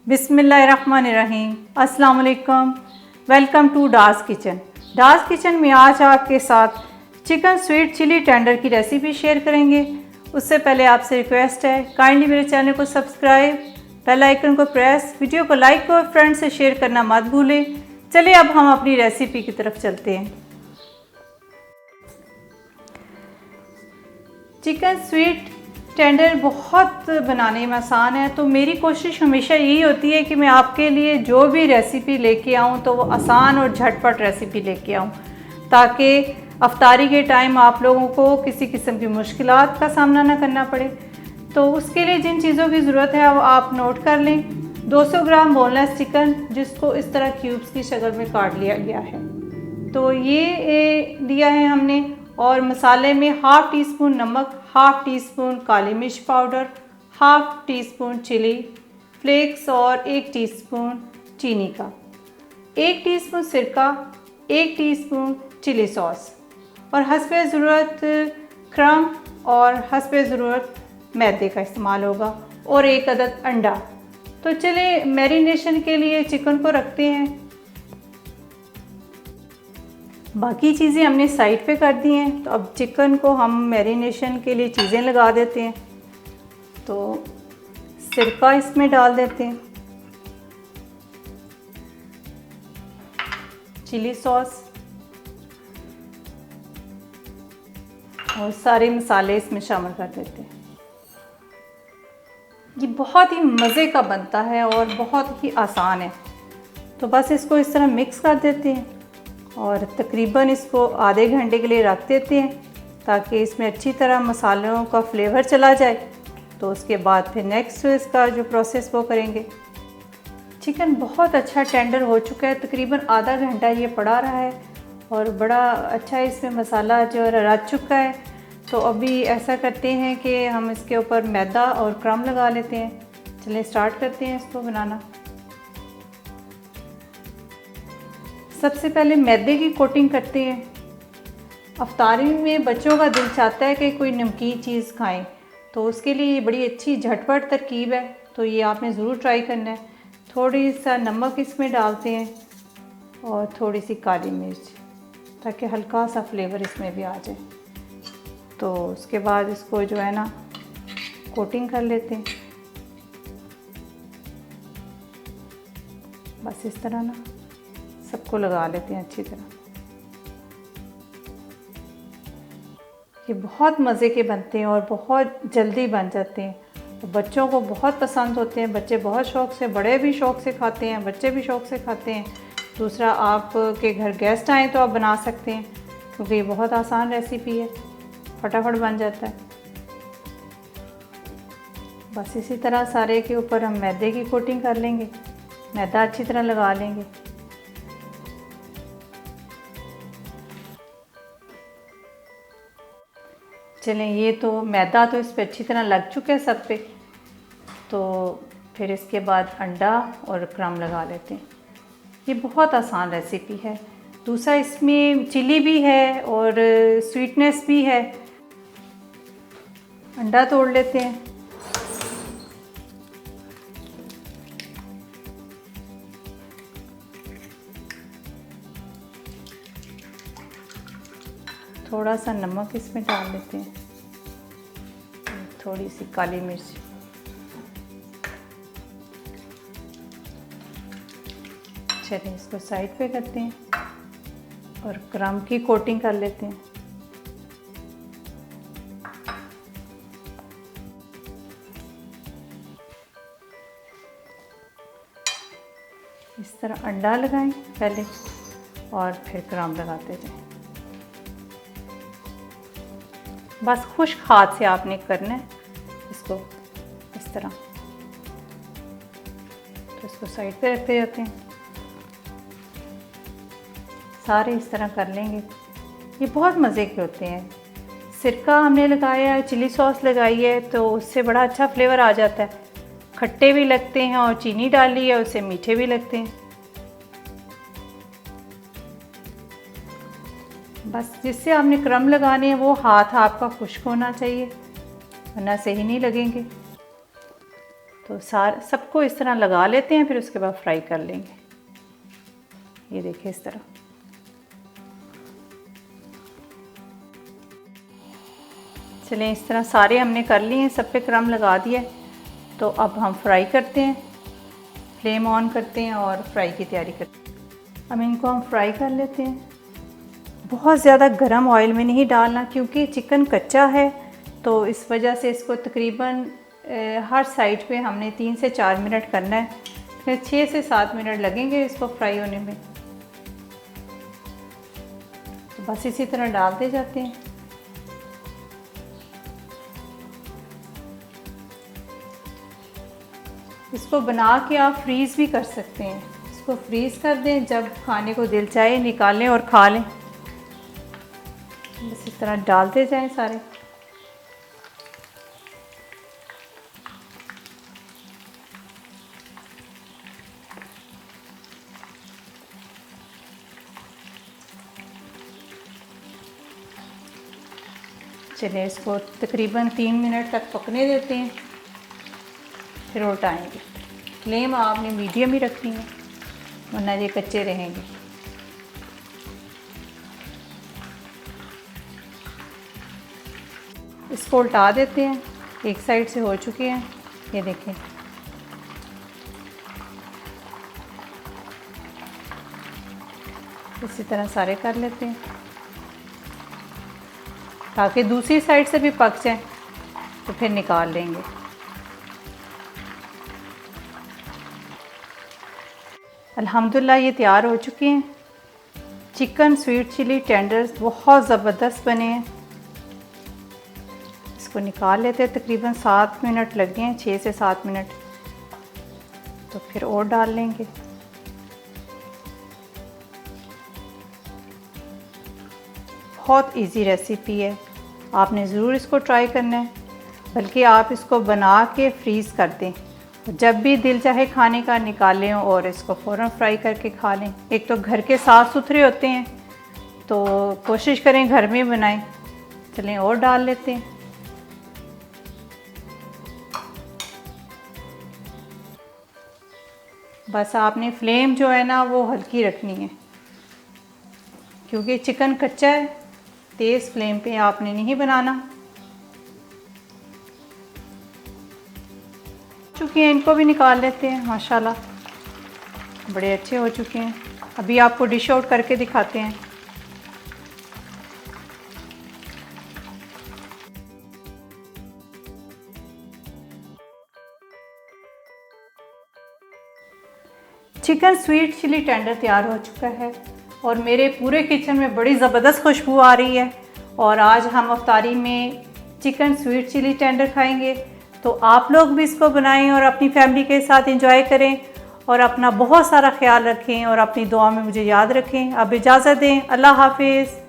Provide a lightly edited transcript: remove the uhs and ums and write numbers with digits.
बिस्मिल्लाहिर्रहमानिर्रहीम। अस्सलाम वालेकुम। Welcome to Dar's kitchen. Dar's kitchen में आज आपके साथ चिकन स्वीट चिली टेंडर की रेसिपी शेयर करेंगे। उससे पहले आपसे रिक्वेस्ट है, काइंडली मेरे चैनल को सब्सक्राइब, बेल आइकन को प्रेस, वीडियो को लाइक और फ्रेंड से शेयर करना मत भूलें। चलिए अब हम अपनी रेसिपी की तरफ चलते हैं। चिकन स्वीट टेंडर बहुत बनाने में आसान है, तो मेरी कोशिश हमेशा यही होती है कि मैं आपके लिए जो भी रेसिपी लेके आऊँ तो वो आसान और झटपट रेसिपी लेके आऊँ, ताकि अफ्तारी के टाइम आप लोगों को किसी किस्म की मुश्किलात का सामना ना करना पड़े। तो उसके लिए जिन चीज़ों की ज़रूरत है वो आप नोट कर लें। 200 ग्राम बोनलेस चिकन, जिसको इस तरह क्यूब्स की शक्ल में काट लिया गया है, तो ये लिया है हमने। और मसाले में हाफ़ टी स्पून नमक, हाफ़ टी स्पून काली मिर्च powder, half teaspoon chilli flakes और 1 टीस्पून चीनी का, 1 टीस्पून सिरका, 1 टीस्पून चिली सॉस और हस्बे ज़रूरत क्रम और हस्बे ज़रूरत मैदे का इस्तेमाल होगा और 1 अदद अंडा। तो चलिए मैरिनेशन के लिए चिकन को रखते हैं। बाकी चीज़ें हमने साइड पे कर दी हैं, तो अब चिकन को हम मैरिनेशन के लिए चीज़ें लगा देते हैं। तो सिरका इसमें डाल देते हैं, चिली सॉस और सारे मसाले इसमें शामिल कर देते हैं। ये बहुत ही मज़े का बनता है और बहुत ही आसान है। तो बस इसको इस तरह मिक्स कर देते हैं और तकरीबन इसको आधे घंटे के लिए रख देते हैं, ताकि इसमें अच्छी तरह मसालों का फ्लेवर चला जाए। तो उसके बाद फिर नेक्स्ट इसका जो प्रोसेस वो करेंगे। चिकन बहुत अच्छा टेंडर हो चुका है, तकरीबन आधा घंटा ये पड़ा रहा है और बड़ा अच्छा इसमें मसाला जो रच चुका है। तो अभी ऐसा करते हैं कि हम इसके ऊपर मैदा और क्रम लगा लेते हैं। चलिए स्टार्ट करते हैं इसको बनाना। सबसे पहले मैदे की कोटिंग करते हैं। अफ्तारी में बच्चों का दिल चाहता है कि कोई नमकीन चीज़ खाएं, तो उसके लिए ये बड़ी अच्छी झटपट तरकीब है, तो ये आपने ज़रूर ट्राई करना है। थोड़ी सा नमक इसमें डालते हैं और थोड़ी सी काली मिर्च, ताकि हल्का सा फ्लेवर इसमें भी आ जाए। तो उसके बाद इसको जो है ना कोटिंग कर लेते हैं, बस इस तरह ना सबको लगा लेते हैं अच्छी तरह। ये बहुत मज़े के बनते हैं और बहुत जल्दी बन जाते हैं, तो बच्चों को बहुत पसंद होते हैं। बच्चे बहुत शौक़ से, बड़े भी शौक़ से खाते हैं, बच्चे भी शौक़ से खाते हैं। दूसरा, आपके घर गेस्ट आएँ तो आप बना सकते हैं, क्योंकि ये बहुत आसान रेसिपी है, फटाफट बन जाता है। बस इसी तरह सारे के ऊपर हम मैदे की कोटिंग कर लेंगे, मैदा अच्छी तरह लगा लेंगे। चलें, ये तो मैदा तो इस पर अच्छी तरह लग चुका है सब पे। तो फिर इसके बाद अंडा और क्रम लगा लेते हैं। ये बहुत आसान रेसिपी है। दूसरा, इसमें चिली भी है और स्वीटनेस भी है। अंडा तोड़ लेते हैं। थोड़ा सा नमक इसमें डाल लेते हैं, थोड़ी सी काली मिर्च। चलिए इसको साइड पे करते हैं और क्रम की कोटिंग कर लेते हैं। इस तरह अंडा लगाएं पहले और फिर क्रम लगाते जाएं। बस खुश्क हाथ से आपने करना है इसको इस तरह। तो इसको साइड पे रखते जाते हैं, सारे इस तरह कर लेंगे। ये बहुत मज़े के होते हैं। सिरका हमने लगाया है, चिली सॉस लगाई है, तो उससे बड़ा अच्छा फ्लेवर आ जाता है। खट्टे भी लगते हैं और चीनी डाली है, उससे मीठे भी लगते हैं। बस जिससे आपने क्रम लगाने हैं वो हाथ आपका खुश्क होना चाहिए, वरना सही नहीं लगेंगे। तो सबको इस तरह लगा लेते हैं, फिर उसके बाद फ्राई कर लेंगे। ये देखिए इस तरह। चलें, इस तरह सारे हमने कर लिए हैं, सब पे क्रम लगा दिया। तो अब हम फ्राई करते हैं, फ्लेम ऑन करते हैं और फ्राई की तैयारी करते हैं। अब इनको हम फ्राई कर लेते हैं। बहुत ज़्यादा गर्म ऑयल में नहीं डालना, क्योंकि चिकन कच्चा है, तो इस वजह से इसको तकरीबन हर साइड पे हमने 3 से 4 मिनट करना है, फिर 6 से 7 मिनट लगेंगे इसको फ्राई होने में। तो बस इसी तरह डालते जाते हैं। इसको बना के आप फ्रीज़ भी कर सकते हैं। इसको फ्रीज़ कर दें, जब खाने को दिल चाहे निकालें और खा लें। बस इस तरह डालते जाएं सारे। चलिए, इसको तकरीबन 3 मिनट तक पकने देते हैं, फिर उल्टाएंगे। फ्लेम आपने मीडियम ही रखनी है, वरना ये कच्चे रहेंगे। इसको उल्टा देते हैं, एक साइड से हो चुके हैं, ये देखें। इसी तरह सारे कर लेते हैं ताकि दूसरी साइड से भी पक जाए, तो फिर निकाल लेंगे। अल्हम्दुलिल्लाह ये तैयार हो चुके हैं। चिकन स्वीट चिली टेंडर्स बहुत ज़बरदस्त बने हैं। इसको निकाल लेते हैं, तकरीबन 7 मिनट लग गए हैं, 6 से 7 मिनट। तो फिर और डाल लेंगे। बहुत इजी रेसिपी है, आपने ज़रूर इसको ट्राई करना है। बल्कि आप इसको बना के फ्रीज़ कर दें, जब भी दिल चाहे खाने का निकालें और इसको फ़ौरन फ्राई करके खा लें। एक तो घर के साफ़ सुथरे होते हैं, तो कोशिश करें घर में बनाएं। चलें और डाल लेते हैं। बस आपने फ्लेम जो है ना वो हल्की रखनी है, क्योंकि चिकन कच्चा है। तेज़ फ्लेम पे आपने नहीं बनाना। चुके हैं, इनको भी निकाल लेते हैं। माशाल्लाह बड़े अच्छे हो चुके हैं। अभी आपको डिश आउट करके दिखाते हैं। चिकन स्वीट चिली टेंडर तैयार हो चुका है और मेरे पूरे किचन में बड़ी ज़बरदस्त खुशबू आ रही है। और आज हम अफ्तारी में चिकन स्वीट चिली टेंडर खाएंगे। तो आप लोग भी इसको बनाएं और अपनी फैमिली के साथ एंजॉय करें और अपना बहुत सारा ख्याल रखें और अपनी दुआ में मुझे याद रखें। अब इजाज़त दें। अल्लाह हाफिज़।